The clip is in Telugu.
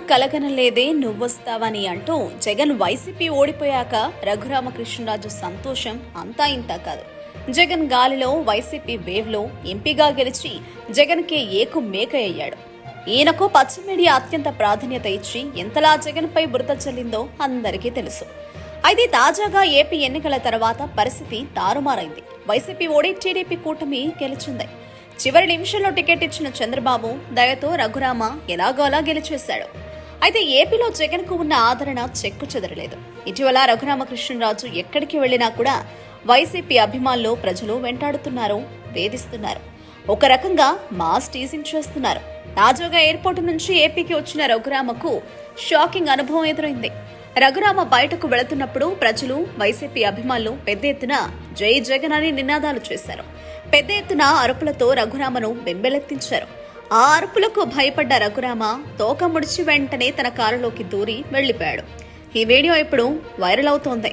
కలగనలేదే నువ్వొస్తావని అంటూ జగన్ వైసీపీ ఓడిపోయాక రఘురామకృష్ణరాజు సంతోషం అంతా ఇంతా కాదు. జగన్ గాలిలో వైసీపీ వేవ్లో ఎంపీగా గెలిచి జగన్కే ఏకు మేక అయ్యాడు. ఈయనకు పచ్చ మీడియా అత్యంత ప్రాధాన్యత ఇచ్చి ఎంతలా జగన్పై బురద చల్లిందో అందరికీ తెలుసు. అయితే తాజాగా ఏపీ ఎన్నికల తర్వాత పరిస్థితి తారుమారైంది. వైసీపీ ఓడి టీడీపీ కూటమి గెలిచింది. చివరి నిమిషంలో టికెట్ ఇచ్చిన చంద్రబాబు దయతో రఘురామ ఎలాగోలా గెలిచేశాడు. అయితే ఏపీలో జగన్ కు ఉన్న ఆదరణ చెక్కు చెదరలేదు. ఇటీవల రఘురామకృష్ణరాజు ఎక్కడికి వెళ్లినా కూడా వైసీపీ అభిమానులు ప్రజలు వెంటాడుతున్నారు, వేధిస్తున్నారు. ఒక రకంగా మాస్ టీజింగ్ చేస్తున్నారు. తాజాగా ఎయిర్పోర్ట్ నుంచి ఏపీకి వచ్చిన రఘురామకు షాకింగ్ అనుభవం ఎదురైంది. రఘురామ బయటకు వెళుతున్నప్పుడు ప్రజలు, వైసీపీ అభిమానులు పెద్ద ఎత్తున జై జగన్ అని నినాదాలు చేశారు. పెద్ద ఎత్తున అరుపులతో రఘురామను బెంబెలెత్తించారు. ఆ అరుపులకు భయపడ్డ రఘురామ తోక ముడిచి వెంటనే తన కారులోకి దూరి వెళ్లిపోయాడు. ఈ వీడియో ఇప్పుడు వైరల్ అవుతోంది.